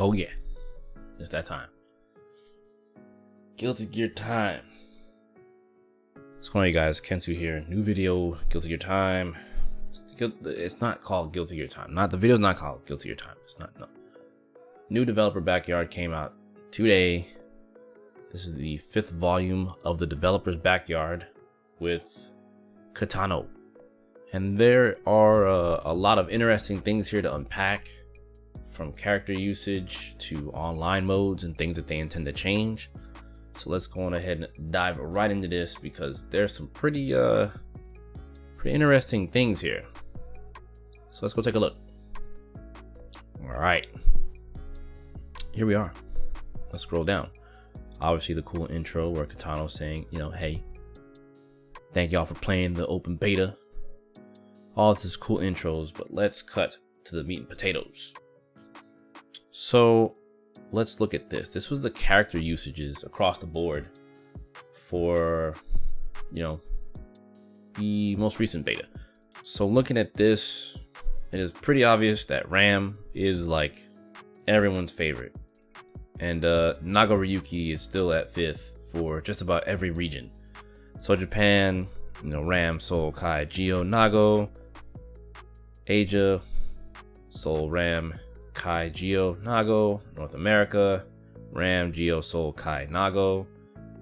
Oh yeah, it's that time. Guilty Gear time. What's going on, you guys? Kensou here. New video, Guilty Gear time. It's not called Guilty Gear time. The video's not called Guilty Gear time. It's not. No. New developer backyard came out today. This is the 5th volume of the developer's backyard with Katano. And there are a lot of interesting things here to unpack, from character usage to online modes and things that they intend to change. So let's go on ahead and dive right into this, because there's some pretty interesting things here. So let's go take a look. All right, here we are. Let's scroll down. Obviously the cool intro where Katano's saying, you know, hey, thank y'all for playing the open beta. All this is cool intros, but let's cut to the meat and potatoes. So let's look at this. This was the character usages across the board for, you know, the most recent beta. So looking at this, it is pretty obvious that Ram is like everyone's favorite. And Nago Ryuki is still at 5th for just about every region. So Japan, you know, Ram, Sol, Kai, Geo, Nago. Asia, Sol, Ram, Kai, Geo, Nago. North America, Ram, Geo, Sol, Kai, Nago.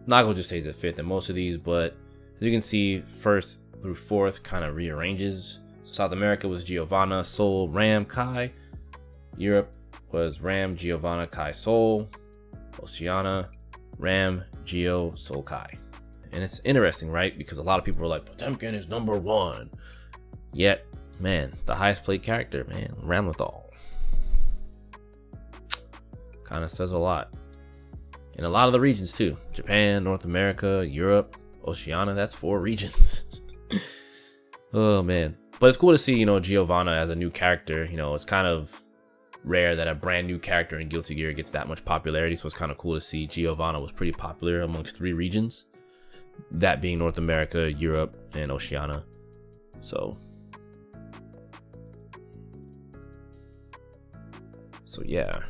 Nago just stays at 5th in most of these, but as you can see, 1st through 4th kind of rearranges. So South America was Giovanna, Sol, Ram, Kai. Europe was Ram, Giovanna, Kai, Sol. Oceania, Ram, Geo, Sol, Kai. And it's interesting, right? Because a lot of people are like, Potemkin is #1. Yet, man, the highest played character, man, Ramlethal. Kind of says a lot. In a lot of the regions too. Japan, North America, Europe, Oceania, that's 4 regions. Oh man. But it's cool to see, you know, Giovanna as a new character. You know, it's kind of rare that a brand new character in Guilty Gear gets that much popularity, so it's kind of cool to see Giovanna was pretty popular amongst 3 regions, that being North America, Europe, and Oceania. So yeah.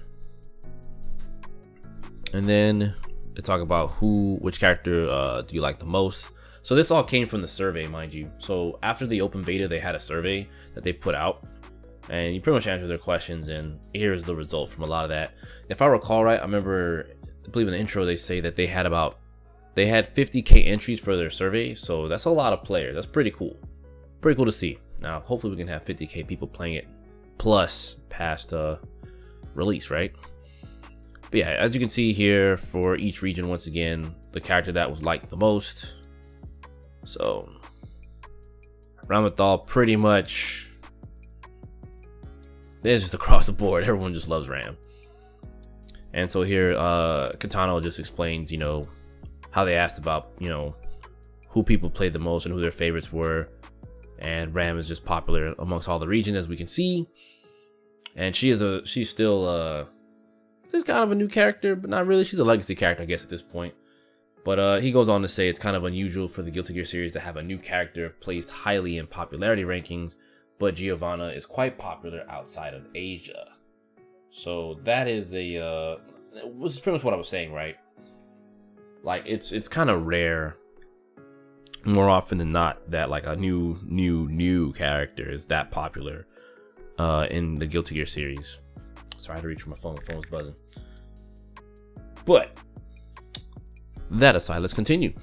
And then to talk about which character do you like the most. So this all came from the survey, mind you. So after the open beta, they had a survey that they put out, and you pretty much answer their questions, and here's the result from a lot of that. If I recall right, I believe in the intro they say that they had 50k entries for their survey. So that's a lot of players. That's pretty cool. Pretty cool to see. Now hopefully we can have 50k people playing it plus past release, right? But yeah, as you can see here, for each region, once again, the character that was liked the most. So Ramlethal pretty much, it's just across the board. Everyone just loves Ram. And so here Katano just explains, you know, how they asked about, you know, who people played the most and who their favorites were, and Ram is just popular amongst all the regions, as we can see. And she's still this kind of a new character, but not really. She's a legacy character, I guess, at this point. But he goes on to say it's kind of unusual for the Guilty Gear series to have a new character placed highly in popularity rankings, but Giovanna is quite popular outside of Asia. So that is was pretty much what I was saying, right? Like it's kind of rare, more often than not, that like a new character is that popular in the Guilty Gear series. Sorry, I had to reach for my phone. My phone was buzzing. But that aside, let's continue.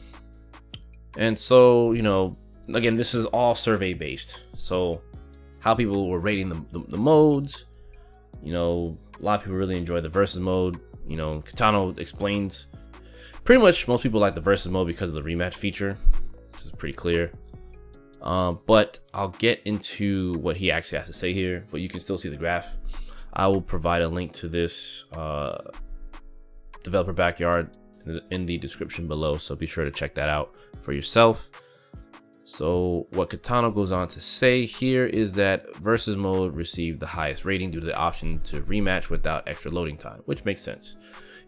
And so, you know, again, this is all survey based. So how people were rating the modes, you know, a lot of people really enjoy the versus mode. You know, Katano explains pretty much most people like the versus mode because of the rematch feature. This is pretty clear. But I'll get into what he actually has to say here, but you can still see the graph. I will provide a link to this developer backyard in the description below, so be sure to check that out for yourself. So what Katano goes on to say here is that versus mode received the highest rating due to the option to rematch without extra loading time, which makes sense.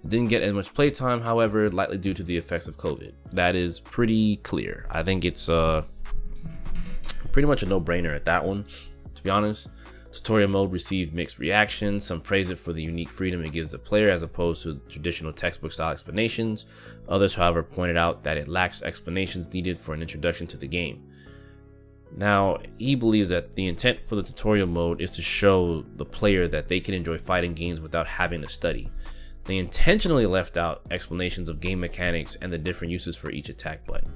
It didn't get as much playtime, however, likely due to the effects of COVID. That is pretty clear. I think it's pretty much a no-brainer at that one, to be honest. Tutorial mode received mixed reactions. Some praise it for the unique freedom it gives the player as opposed to traditional textbook style explanations. Others, however, pointed out that it lacks explanations needed for an introduction to the game. Now, he believes that the intent for the tutorial mode is to show the player that they can enjoy fighting games without having to study. They intentionally left out explanations of game mechanics and the different uses for each attack button.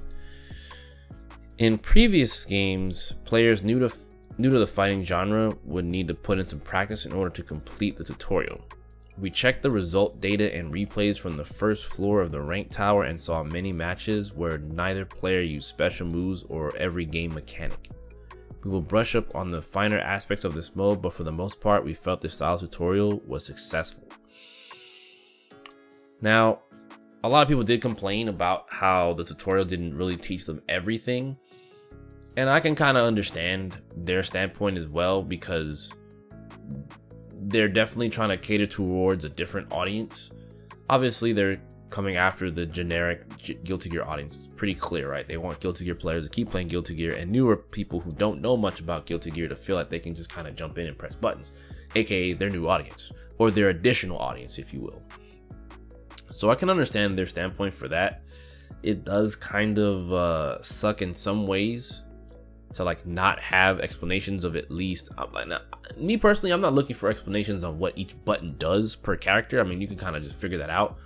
In previous games, players new to the fighting genre would need to put in some practice in order to complete the tutorial. We checked the result data and replays from the first floor of the rank tower and saw many matches where neither player used special moves or every game mechanic. We will brush up on the finer aspects of this mode, but for the most part we felt this style tutorial was successful. Now, a lot of people did complain about how the tutorial didn't really teach them everything, and I can kind of understand their standpoint as well, because they're definitely trying to cater towards a different audience. Obviously, they're coming after the generic Guilty Gear audience. It's pretty clear, right? They want Guilty Gear players to keep playing Guilty Gear, and newer people who don't know much about Guilty Gear to feel like they can just kind of jump in and press buttons, aka their new audience, or their additional audience, if you will. So I can understand their standpoint for that. It does kind of suck in some ways to like not have explanations of at least, me personally, I'm not looking for explanations on what each button does per character. I mean, you can kind of just figure that out,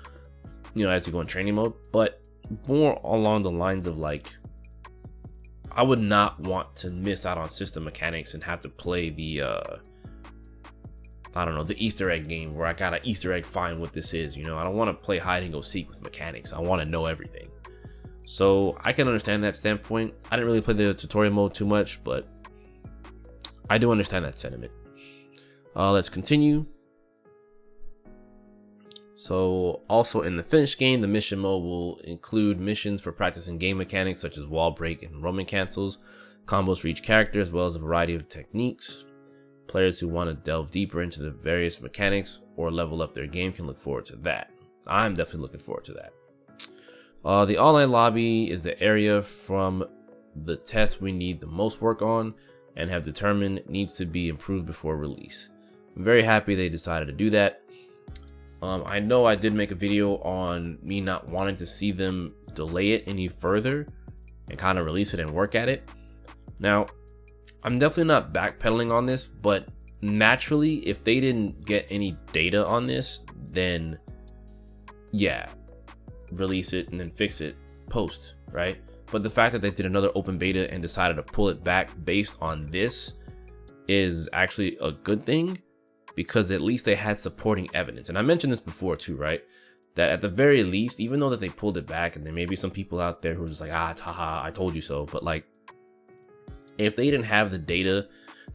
you know, as you go in training mode, but more along the lines of like, I would not want to miss out on system mechanics and have to play the I don't know, the Easter egg game where I gotta Easter egg find what this is. You know, I don't want to play hide and go seek with mechanics. I want to know everything. So I can understand that standpoint. I didn't really play the tutorial mode too much, but I do understand that sentiment. Let's continue. So also in the finished game, the mission mode will include missions for practicing game mechanics such as wall break and Roman cancels, combos for each character, as well as a variety of techniques. Players who want to delve deeper into the various mechanics or level up their game can look forward to that. I'm definitely looking forward to that. The online lobby is the area from the test we need the most work on and have determined needs to be improved before release. I'm very happy they decided to do that. I know I did make a video on me not wanting to see them delay it any further and kind of release it and work at it. Now, I'm definitely not backpedaling on this, but naturally, if they didn't get any data on this, then yeah, release it and then fix it post, right? But the fact that they did another open beta and decided to pull it back based on this is actually a good thing, because at least they had supporting evidence. And I mentioned this before too, right? That at the very least, even though that they pulled it back, and there may be some people out there who are just like, haha, I told you so, but like, if they didn't have the data,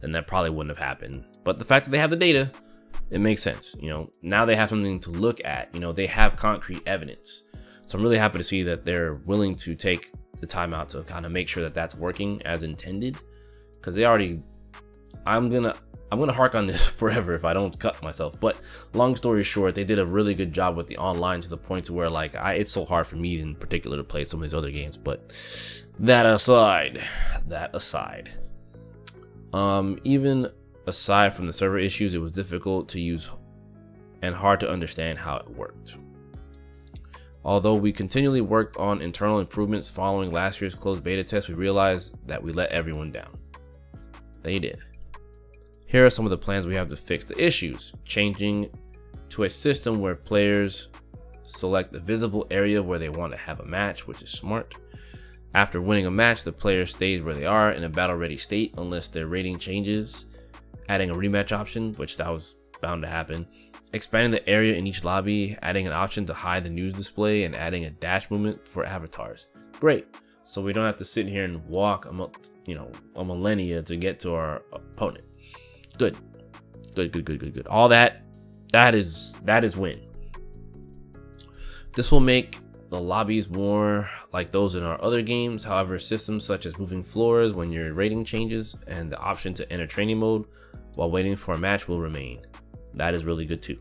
then that probably wouldn't have happened. But the fact that they have the data, it makes sense. You know, now they have something to look at. You know, they have concrete evidence. So I'm really happy to see that they're willing to take the time out to kind of make sure that that's working as intended. Because they already, I'm gonna hark on this forever if I don't cut myself. But long story short, they did a really good job with the online to the point to where like it's so hard for me in particular to play some of these other games. But that aside, even aside from the server issues, it was difficult to use and hard to understand how it worked. Although we continually worked on internal improvements following last year's closed beta test, we realized that we let everyone down. They did. Here are some of the plans we have to fix the issues. Changing to a system where players select the visible area where they want to have a match, which is smart. After winning a match, the player stays where they are in a battle ready state unless their rating changes. Adding a rematch option, which that was bound to happen. Expanding the area in each lobby, adding an option to hide the news display, and adding a dash movement for avatars. Great. So we don't have to sit here and walk a millennia to get to our opponent. Good. All that is win. This will make the lobbies more like those in our other games. However, systems such as moving floors when your rating changes and the option to enter training mode while waiting for a match will remain. That is really good too.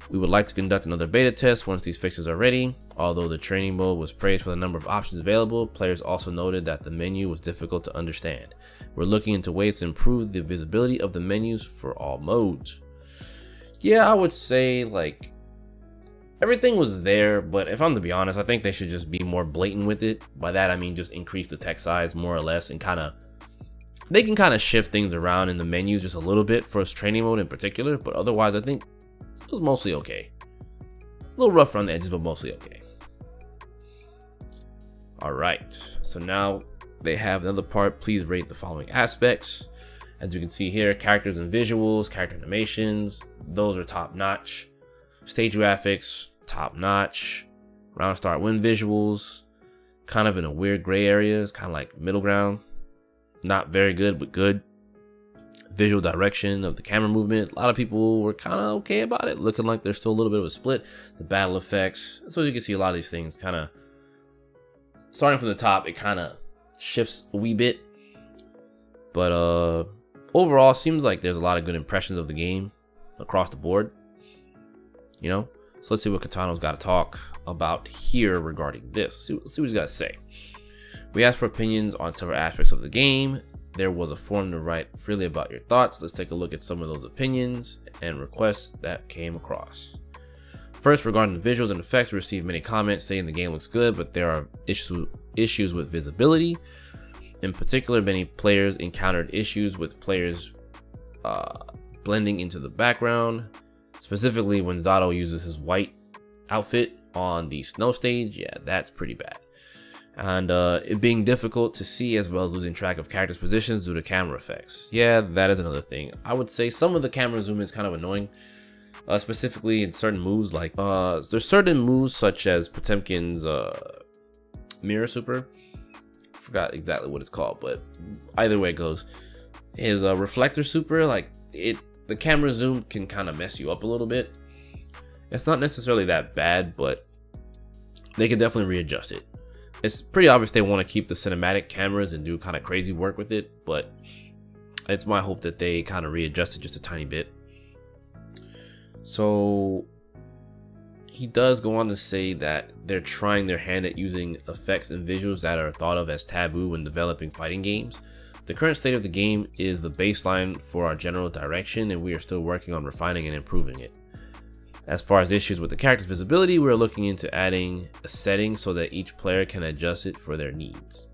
We would like to conduct another beta test once these fixes are ready. Although the training mode was praised for the number of options available, players also noted that the menu was difficult to understand. We're looking into ways to improve the visibility of the menus for all modes. Yeah, I would say like everything was there, but if I'm to be honest, I think they should just be more blatant with it. By that I mean just increase the text size more or less, and they can kind of shift things around in the menus just a little bit for its training mode in particular, but otherwise I think it was mostly okay. A little rough around the edges, but mostly okay. Alright, so now they have another part. Please rate the following aspects. As you can see here, characters and visuals, character animations, those are top notch. Stage graphics, top notch. Round start win visuals, kind of in a weird gray area. It's kind of like middle ground. Not very good, but good. Visual direction of the camera movement, a lot of people were kind of okay about it, looking like there's still a little bit of a split. The battle effects, so you can see a lot of these things kind of starting from the top, it kind of shifts a wee bit, but overall seems like there's a lot of good impressions of the game across the board, you know. So let's see what Katano's got to talk about here regarding this. See what he's got to say. We asked for opinions on several aspects of the game. There was a forum to write freely about your thoughts. Let's take a look at some of those opinions and requests that came across. First, regarding the visuals and effects, we received many comments saying the game looks good, but there are issues with visibility. In particular, many players encountered issues with players blending into the background, specifically when Zato uses his white outfit on the snow stage. Yeah, that's pretty bad. And it being difficult to see, as well as losing track of characters' positions due to camera effects. Yeah, that is another thing. I would say some of the camera zoom is kind of annoying, specifically in certain moves. Like there's certain moves such as Potemkin's mirror super. I forgot exactly what it's called, but either way it goes. His reflector super, like the camera zoom can kind of mess you up a little bit. It's not necessarily that bad, but they can definitely readjust it. It's pretty obvious they want to keep the cinematic cameras and do kind of crazy work with it, but it's my hope that they kind of readjust it just a tiny bit. So he does go on to say that they're trying their hand at using effects and visuals that are thought of as taboo when developing fighting games. The current state of the game is the baseline for our general direction, and we are still working on refining and improving it. As far as issues with the character's visibility, we're looking into adding a setting so that each player can adjust it for their needs.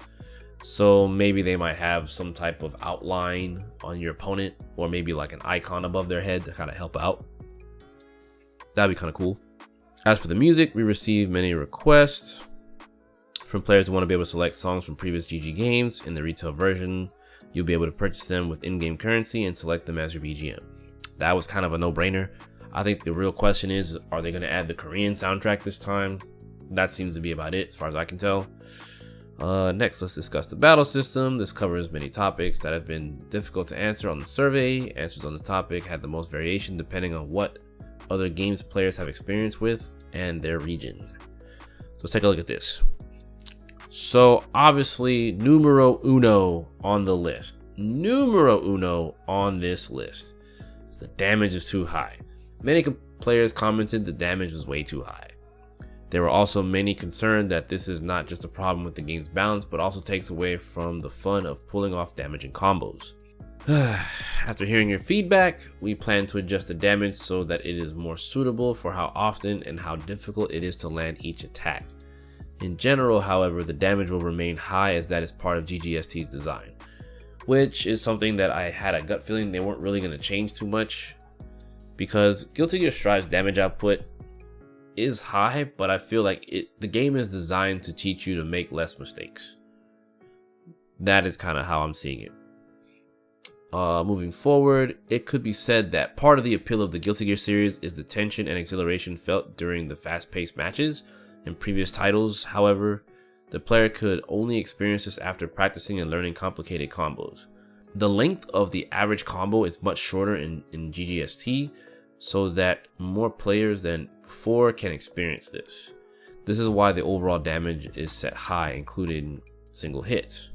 So maybe they might have some type of outline on your opponent, or maybe like an icon above their head to kind of help out. That'd be kind of cool. As for the music, we received many requests from players who want to be able to select songs from previous GG games. In the retail version, you'll be able to purchase them with in-game currency and select them as your BGM. That was kind of a no-brainer. I think the real question is, are they going to add the Korean soundtrack this time? That seems to be about it as far as I can tell. Next, let's discuss the battle system. This covers many topics that have been difficult to answer on the survey. Answers on the topic had the most variation depending on what other games players have experience with and their region. So let's take a look at this. So obviously, numero uno on the list. Numero uno on this list is the damage is too high. Many players commented the damage was way too high. There were also many concerned that this is not just a problem with the game's balance, but also takes away from the fun of pulling off damaging combos. After hearing your feedback, we plan to adjust the damage so that it is more suitable for how often and how difficult it is to land each attack. In general, however, the damage will remain high as that is part of GGST's design, which is something that I had a gut feeling they weren't really going to change too much. Because Guilty Gear Strive's damage output is high, but I feel like the game is designed to teach you to make less mistakes. That is kind of how I'm seeing it. Moving forward, it could be said that part of the appeal of the Guilty Gear series is the tension and exhilaration felt during the fast-paced matches. In previous titles, however, the player could only experience this after practicing and learning complicated combos. The length of the average combo is much shorter in GGST, so that more players than before can experience this. This is why the overall damage is set high, including single hits.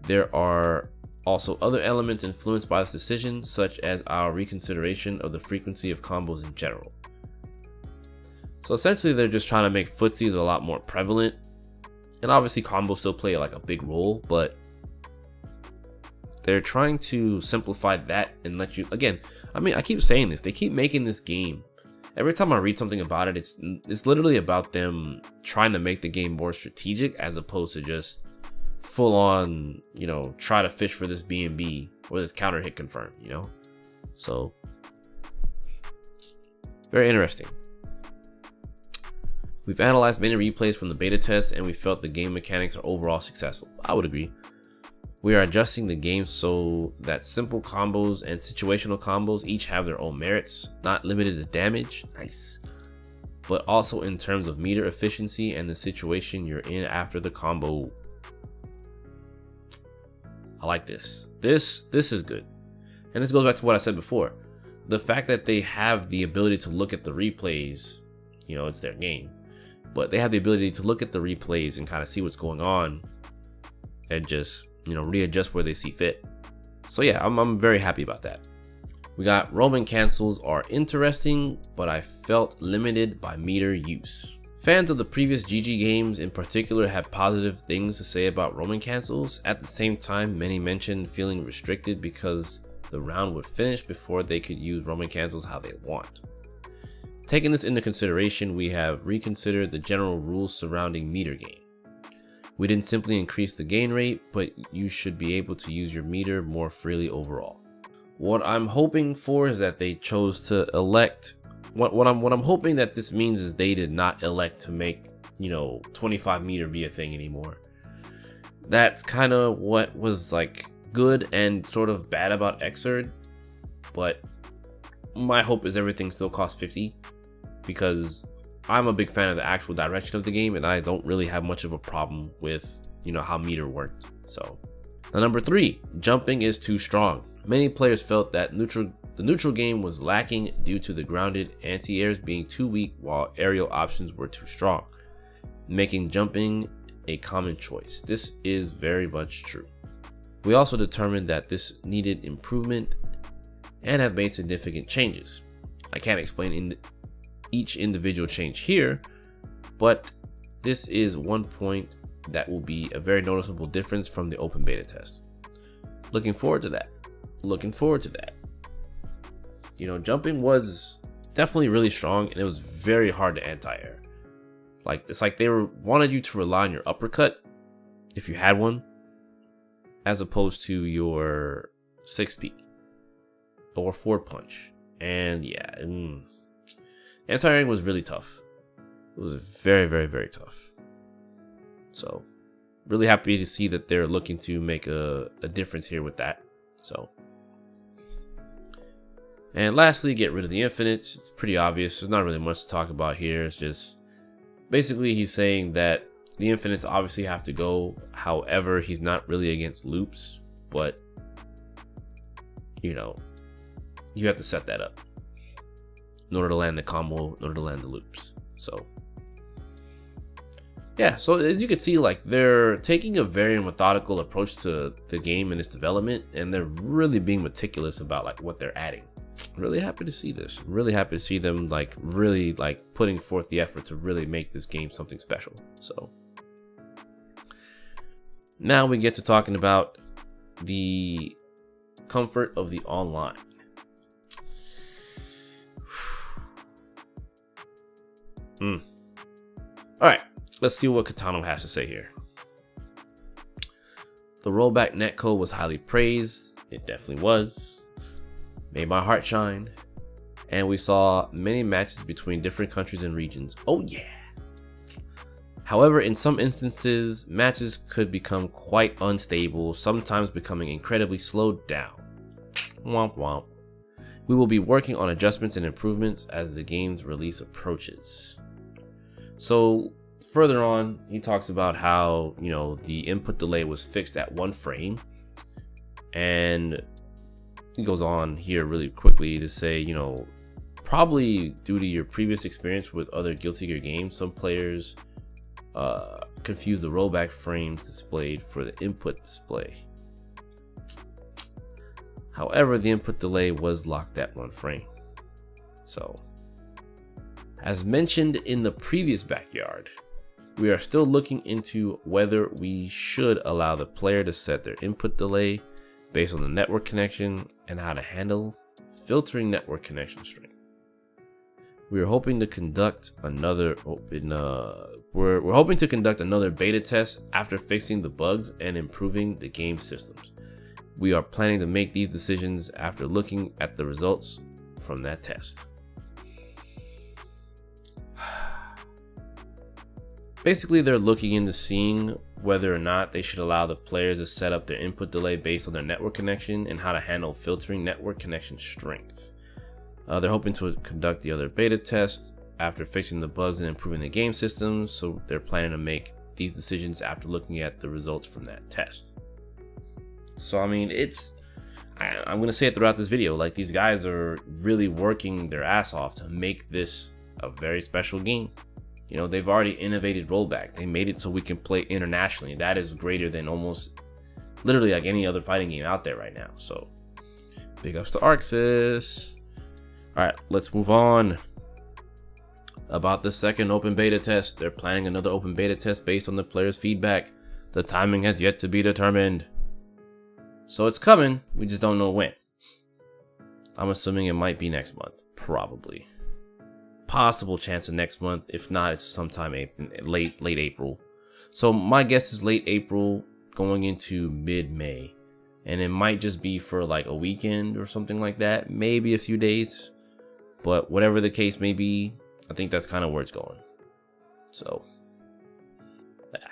There are also other elements influenced by this decision, such as our reconsideration of the frequency of combos in general. So essentially they're just trying to make footsies a lot more prevalent, and obviously combos still play like a big role, but they're trying to simplify that and let you, again, I mean, I keep saying this, they keep making this game. Every time I read something about it, it's literally about them trying to make the game more strategic as opposed to just full on, you know, try to fish for this B&B or this counter hit confirm, you know? So very interesting. We've analyzed many replays from the beta test and we felt the game mechanics are overall successful. I would agree. We are adjusting the game so that simple combos and situational combos each have their own merits, not limited to damage, nice, but also in terms of meter efficiency and the situation you're in after the combo. I like this. This is good. And this goes back to what I said before. The fact that they have the ability to look at the replays, you know, it's their game, but they have the ability to look at the replays and kind of see what's going on and just, you know, readjust where they see fit. So yeah, I'm very happy about that. We got Roman cancels are interesting, but I felt limited by meter use. Fans of the previous GG games in particular had positive things to say about Roman cancels. At the same time, many mentioned feeling restricted because the round would finish before they could use Roman cancels how they want. Taking this into consideration, we have reconsidered the general rules surrounding meter gain. We didn't simply increase the gain rate, but you should be able to use your meter more freely overall. What I'm hoping for is that they chose to elect, what I'm hoping that this means is they did not elect to make, you know, 25 meter be a thing anymore. That's kind of what was like good and sort of bad about Xrd, but my hope is everything still costs 50 because I'm a big fan of the actual direction of the game, and I don't really have much of a problem with, you know, how meter worked. So now, number 3, jumping is too strong. Many players felt that the neutral game was lacking due to the grounded anti-airs being too weak while aerial options were too strong, making jumping a common choice. This is very much true. We also determined that this needed improvement and have made significant changes. I can't explain each individual change here, but this is one point that will be a very noticeable difference from the open beta test. Looking forward to that. You know, jumping was definitely really strong and it was very hard to anti-air. Like, it's like they wanted you to rely on your uppercut if you had one, as opposed to your 6P or 4 punch. And yeah, anti-airing was really tough. It was very, very, very tough. So really happy to see that they're looking to make a difference here with that. So, and lastly, get rid of the infinites. It's pretty obvious. There's not really much to talk about here. It's just basically he's saying that the infinites obviously have to go. However, he's not really against loops, but you know, you have to set that up in order to land the combo, in order to land the loops. So yeah, so as you can see, like, they're taking a very methodical approach to the game and its development, and they're really being meticulous about like what they're adding. Really happy to see this. Really happy to see them like really like putting forth the effort to really make this game something special. So now we get to talking about the comfort of the online. All right, let's see what Katano has to say here. The rollback netcode was highly praised. It definitely was. Made my heart shine. And we saw many matches between different countries and regions. Oh yeah. However, in some instances, matches could become quite unstable, sometimes becoming incredibly slowed down. Womp womp. We will be working on adjustments and improvements as the game's release approaches. So further on, he talks about how, you know, the input delay was fixed at 1 frame, and he goes on here really quickly to say, you know, probably due to your previous experience with other Guilty Gear games, some players confuse the rollback frames displayed for the input display. However, the input delay was locked at 1 frame. So As mentioned in the previous backyard, we are still looking into whether we should allow the player to set their input delay based on the network connection and how to handle filtering network connection strength. We are hoping to conduct another we're hoping to conduct another beta test after fixing the bugs and improving the game systems. We are planning to make these decisions after looking at the results from that test. Basically, they're looking into seeing whether or not they should allow the players to set up their input delay based on their network connection and how to handle filtering network connection strength. They're hoping to conduct the other beta test after fixing the bugs and improving the game systems, so they're planning to make these decisions after looking at the results from that test. So I mean, I'm going to say it throughout this video, like, these guys are really working their ass off to make this a very special game. You know, they've already innovated rollback. They made it so we can play internationally. That is greater than almost literally like any other fighting game out there right now. So big ups to Arxis. All right, let's move on. About the second open beta test, they're planning another open beta test based on the players' feedback. The timing has yet to be determined. So it's coming, we just don't know when. I'm assuming it might be next month, probably. Possible chance of next month, if not, it's sometime late April. So my guess is late April going into mid-May. And it might just be for like a weekend or something like that, maybe a few days. But whatever the case may be, I think that's kind of where it's going. So, yeah.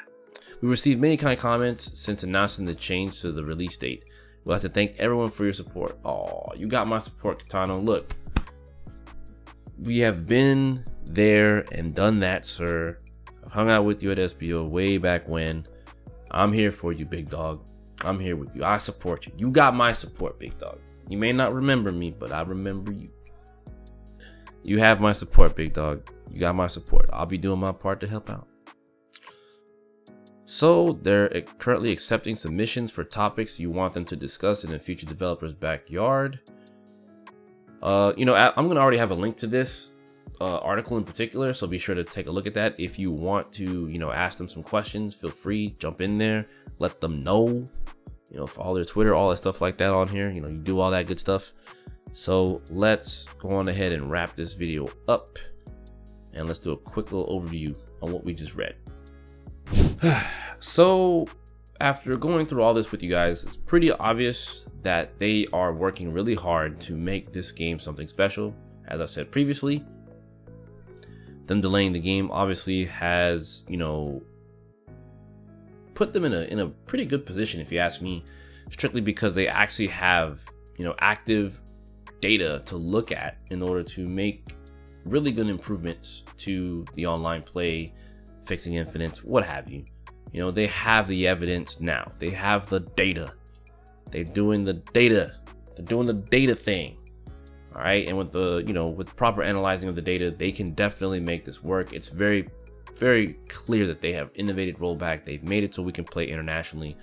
We received many kind of comments since announcing the change to the release date. We'd like to thank everyone for your support. Oh, you got my support, Katano. Look, we have been there and done that, sir. I've hung out with you at SBO way back when. I'm here for you, big dog. I'm here with you. I support you. You got my support, big dog. You may not remember me, but I remember you. You have my support, big dog. You got my support. I'll be doing my part to help out. So they're currently accepting submissions for topics you want them to discuss in a future developer's backyard. You know, I'm gonna already have a link to this article in particular, so be sure to take a look at that. If you want to, you know, ask them some questions, feel free, jump in there, let them know, you know, follow their Twitter, all that stuff like that on here. You know, you do all that good stuff. So let's go on ahead and wrap this video up, and let's do a quick little overview on what we just read. So after going through all this with you guys, it's pretty obvious that they are working really hard to make this game something special. As I've said previously, them delaying the game obviously has, you know, put them in a pretty good position, if you ask me, strictly because they actually have, you know, active data to look at in order to make really good improvements to the online play, fixing infinites, what have you. You know, they have the evidence now. They have the data. They're doing the data. They're doing the data thing. All right. And with the, you know, with proper analyzing of the data, they can definitely make this work. It's very, very clear that they have innovated rollback. They've made it so we can play internationally.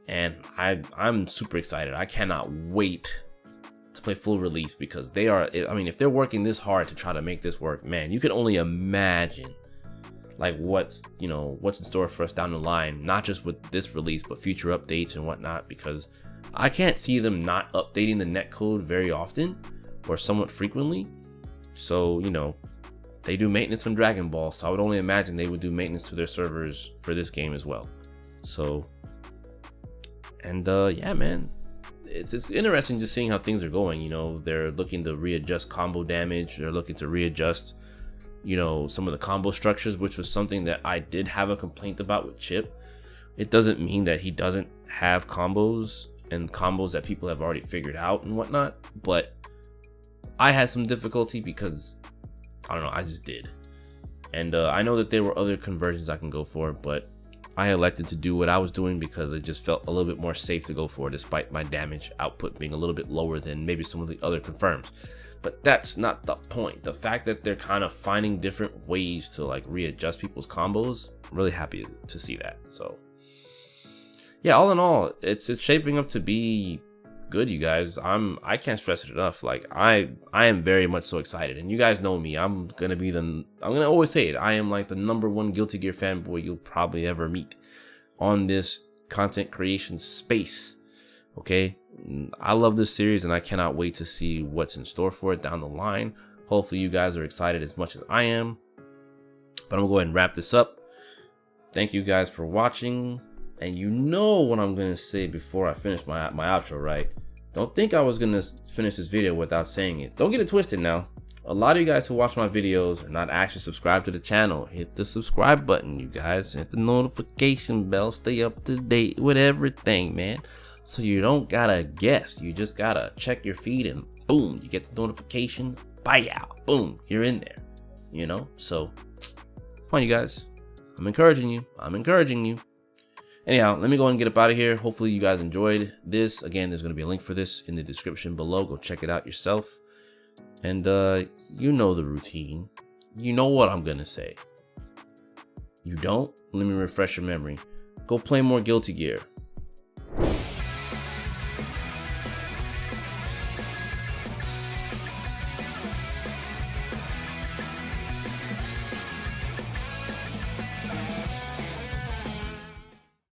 And I'm super excited. I cannot wait to play full release, because they are, I mean, if they're working this hard to try to make this work, man, you can only imagine like what's in store for us down the line, not just with this release, but future updates and whatnot, because I can't see them not updating the netcode very often or somewhat frequently. So, you know, they do maintenance on Dragon Ball, so I would only imagine they would do maintenance to their servers for this game as well. So, and yeah, man, it's interesting just seeing how things are going. You know, they're looking to readjust combo damage. They're looking to readjust, you know, some of the combo structures, which was something that I did have a complaint about with Chip. It doesn't mean that he doesn't have combos and combos that people have already figured out and whatnot, but I had some difficulty because, I don't know, I just did. And I know that there were other conversions I can go for, but I elected to do what I was doing because it just felt a little bit more safe to go for, despite my damage output being a little bit lower than maybe some of the other confirms. But that's not the point. The fact that they're kind of finding different ways to like readjust people's combos, I'm really happy to see that. So yeah, all in all, it's shaping up to be good, you guys. I can't stress it enough. Like I am very much so excited, and you guys know me. I'm gonna always say it. I am like the #1 Guilty Gear fanboy you'll probably ever meet on this content creation space. Okay, I love this series, and I cannot wait to see what's in store for it down the line. Hopefully you guys are excited as much as I am. But I'm gonna go ahead and wrap this up. Thank you guys for watching. And you know what I'm gonna say before I finish my outro, right? Don't think I was gonna finish this video without saying it. Don't get it twisted now. A lot of you guys who watch my videos are not actually subscribed to the channel. Hit the subscribe button, you guys. Hit the notification bell. Stay up to date with everything, man. So you don't gotta guess. You just gotta check your feed and boom, you get the notification. Bye out. Boom, you're in there. You know? So come on, you guys. I'm encouraging you. Anyhow, let me go and get up out of here. Hopefully you guys enjoyed this. Again, there's going to be a link for this in the description below. Go check it out yourself. And you know the routine. You know what I'm going to say. You don't? Let me refresh your memory. Go play more Guilty Gear.